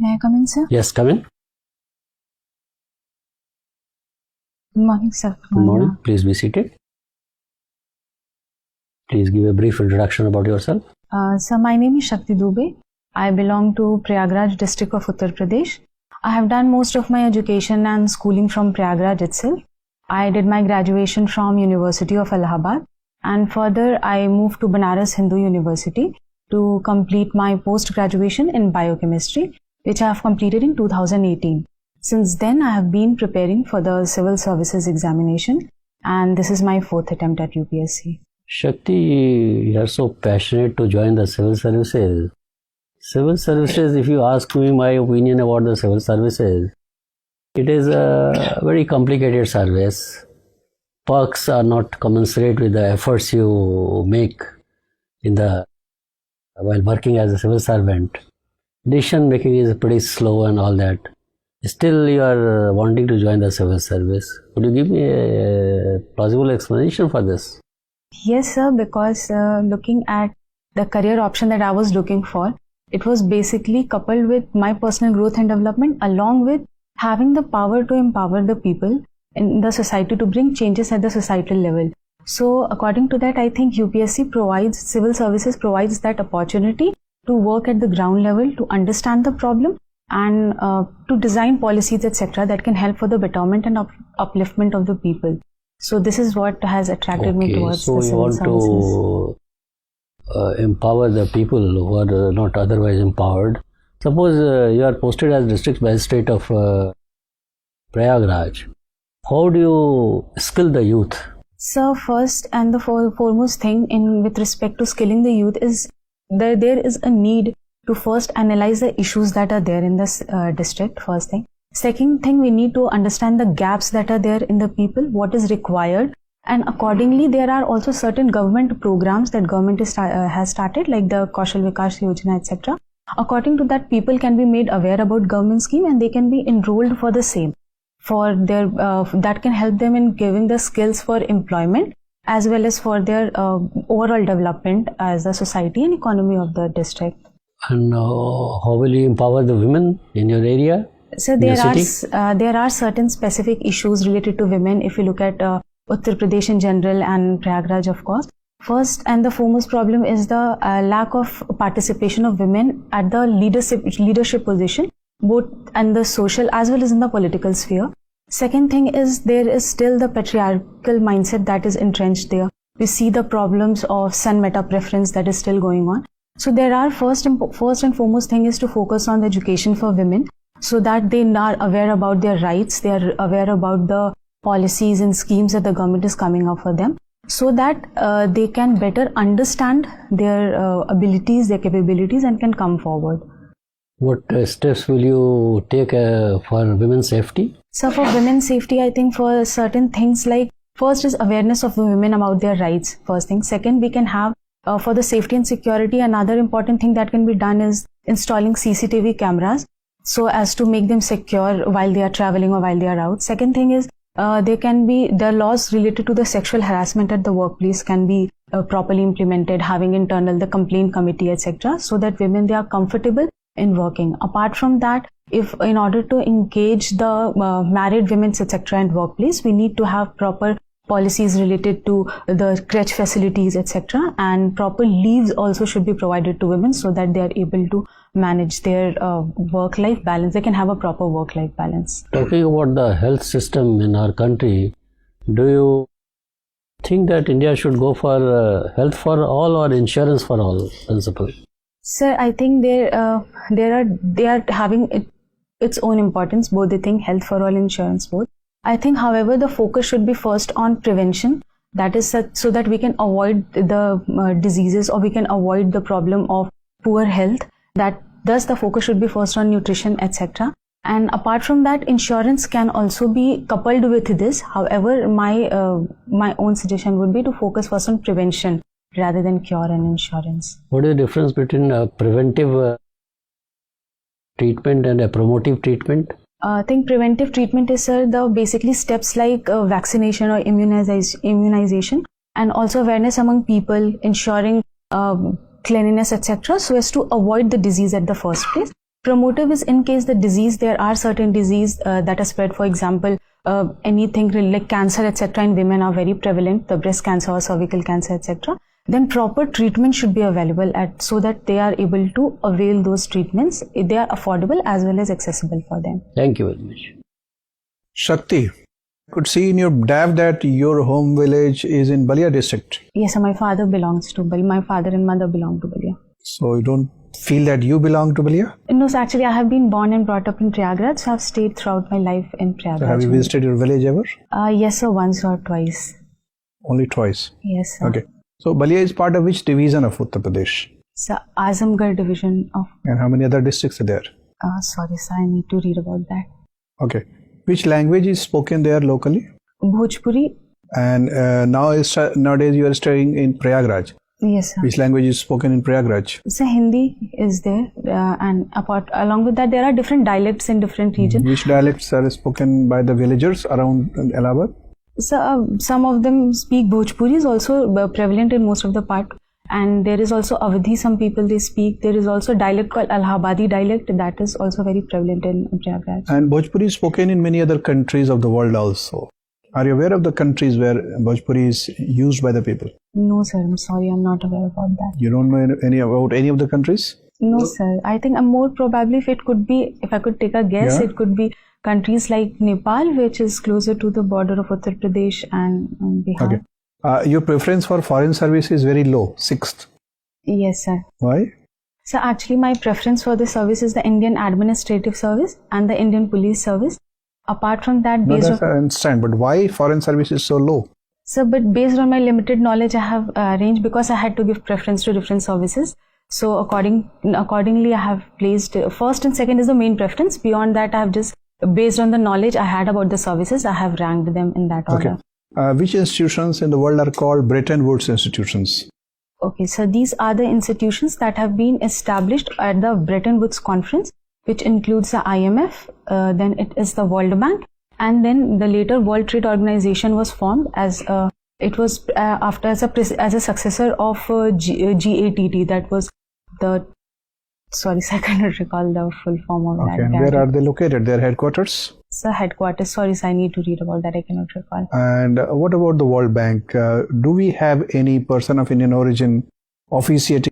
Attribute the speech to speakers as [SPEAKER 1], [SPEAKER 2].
[SPEAKER 1] May I come in, sir?
[SPEAKER 2] Yes, come in.
[SPEAKER 1] Good morning, sir.
[SPEAKER 2] Good morning. Please be seated. Please give a brief introduction about yourself.
[SPEAKER 1] Sir, my name is Shakti Dubey. I belong to Prayagraj district of Uttar Pradesh. I have done most of my education and schooling from Prayagraj itself. I did my graduation from University of Allahabad, and further I moved to Banaras Hindu University to complete my post-graduation in biochemistry, which I have completed in 2018. Since then, I have been preparing for the civil services examination, and this is my 4th attempt at UPSC.
[SPEAKER 2] Shakti, you are so passionate to join the civil services. Civil services, if you ask me my opinion about the civil services, it is a very complicated service. Perks are not commensurate with the efforts you make while working as a civil servant. Decision making is pretty slow and all that. Still, you are wanting to join the civil service. Could you give me a plausible explanation for this?
[SPEAKER 1] Yes, sir, because looking at the career option that I was looking for, it was basically coupled with my personal growth and development, along with having the power to empower the people in the society to bring changes at the societal level. So according to that, I think UPSC provides, civil services provides that opportunity to work at the ground level, to understand the problem and to design policies, etc., that can help for the betterment and upliftment of the people. So this is what has attracted me towards the civil services. So
[SPEAKER 2] you want to empower the people who are not otherwise empowered. Suppose you are posted as district magistrate of Prayagraj. How do you skill the youth?
[SPEAKER 1] So first and the foremost thing with respect to skilling the youth is there is a need to first analyze the issues that are there in this district, first thing. Second thing, we need to understand the gaps that are there in the people, what is required, and accordingly there are also certain government programs that government has started, like the Kaushal Vikas Yojana, etc. According to that, people can be made aware about government scheme and they can be enrolled for the same. For their that can help them in giving the skills for employment as well as for their overall development as a society and economy of the district.
[SPEAKER 2] And how will you empower the women in your area?
[SPEAKER 1] So there are certain specific issues related to women. If you look at Uttar Pradesh in general and Prayagraj, of course, first and the foremost problem is the lack of participation of women at the leadership position, both in the social as well as in the political sphere. Second thing is there is still the patriarchal mindset that is entrenched there. We see the problems of son meta preference that is still going on. So there are first and foremost thing is to focus on the education for women, so that they are aware about their rights, they are aware about the policies and schemes that the government is coming up for them, so that they can better understand their abilities, their capabilities, and can come forward.
[SPEAKER 2] What steps will you take for women's safety?
[SPEAKER 1] So for women's safety, I think for certain things like, first is awareness of the women about their rights, first thing. Second, we can have for the safety and security, another important thing that can be done is installing CCTV cameras, so as to make them secure while they are traveling or while they are out. Second thing is the laws related to the sexual harassment at the workplace can be properly implemented, having internal the complaint committee, etc., so that women, they are comfortable in working. Apart from that, if in order to engage the married women, etc., in workplace, we need to have proper policies related to the crèche facilities, etc., and proper leaves also should be provided to women so that they are able to manage their work-life balance. They can have a proper work-life balance.
[SPEAKER 2] Talking about the health system in our country, do you think that India should go for health for all or insurance for all principle?
[SPEAKER 1] Sir, I think they are having its own importance, both the thing, health for all, insurance both. I think, however, the focus should be first on prevention, that is so that we can avoid the diseases, or we can avoid the problem of poor health. That thus the focus should be first on nutrition, etc. And apart from that, insurance can also be coupled with this. However, my own suggestion would be to focus first on prevention rather than cure and insurance.
[SPEAKER 2] What is the difference between a preventive treatment and a promotive treatment?
[SPEAKER 1] I think preventive treatment is, sir, the basically steps like vaccination or immunization, and also awareness among people, ensuring cleanliness, etc., so as to avoid the disease at the first place. Promotive is in case the disease, there are certain disease that are spread. For example, anything like cancer, etc. in women are very prevalent, the breast cancer or cervical cancer, etc. Then proper treatment should be available so that they are able to avail those treatments. They are affordable as well as accessible for them.
[SPEAKER 2] Thank you very much.
[SPEAKER 3] Shakti, I could see in your DAF that your home village is in Balia district.
[SPEAKER 1] Yes, sir, my father belongs to Balia. My father and mother belong to Balia.
[SPEAKER 3] So you don't feel that you belong to Balia?
[SPEAKER 1] No, so actually I have been born and brought up in Prayagraj, so I have stayed throughout my life in Prayagraj.
[SPEAKER 3] So have you visited your village ever?
[SPEAKER 1] Yes, sir, once or twice.
[SPEAKER 3] Only twice?
[SPEAKER 1] Yes, sir.
[SPEAKER 3] Okay. So Balia is part of which division of Uttar Pradesh?
[SPEAKER 1] Sir, Azamgarh division of...
[SPEAKER 3] And how many other districts are there?
[SPEAKER 1] Sorry, sir, I need to read about that.
[SPEAKER 3] Okay. Which language is spoken there locally?
[SPEAKER 1] Bhojpuri.
[SPEAKER 3] And nowadays you are studying in Prayagraj.
[SPEAKER 1] Yes, sir.
[SPEAKER 3] Which language is spoken in Prayagraj?
[SPEAKER 1] So Hindi is there, and along with that, there are different dialects in different regions.
[SPEAKER 3] Which dialects are spoken by the villagers around Allahabad?
[SPEAKER 1] So some of them speak Bhojpuri, is also prevalent in most of the part, and there is also Awadhi. Some people they speak. There is also a dialect called Allahabadi dialect that is also very prevalent in Prayagraj.
[SPEAKER 3] And Bhojpuri is spoken in many other countries of the world also. Are you aware of the countries where Bhojpuri is used by the people?
[SPEAKER 1] No, sir. I'm sorry. I'm not aware about that.
[SPEAKER 3] You don't know about any of the countries?
[SPEAKER 1] No, sir. I think more probably if I could take a guess, It could be countries like Nepal, which is closer to the border of Uttar Pradesh and Bihar.
[SPEAKER 3] Okay. Your preference for foreign service is very low, 6th.
[SPEAKER 1] Yes, sir.
[SPEAKER 3] Why?
[SPEAKER 1] So actually my preference for the service is the Indian Administrative Service and the Indian Police Service. Apart from that,
[SPEAKER 3] I understand, but why foreign service is so low?
[SPEAKER 1] So, but based on my limited knowledge, I have arranged because I had to give preference to different services. So accordingly, I have placed first and second is the main preference. Beyond that, I have just based on the knowledge I had about the services, I have ranked them in that order.
[SPEAKER 3] Okay. Which institutions in the world are called Bretton Woods institutions?
[SPEAKER 1] Okay, so these are the institutions that have been established at the Bretton Woods Conference, which includes the IMF, then it is the World Bank, and then the later World Trade Organization was formed as it was after as a successor of GATT. That was the I cannot recall the full form of that.
[SPEAKER 3] Okay, where are they located? Their headquarters?
[SPEAKER 1] So headquarters. Sorry, I need to read about that. I cannot recall.
[SPEAKER 3] And what about the World Bank? Do we have any person of Indian origin officiating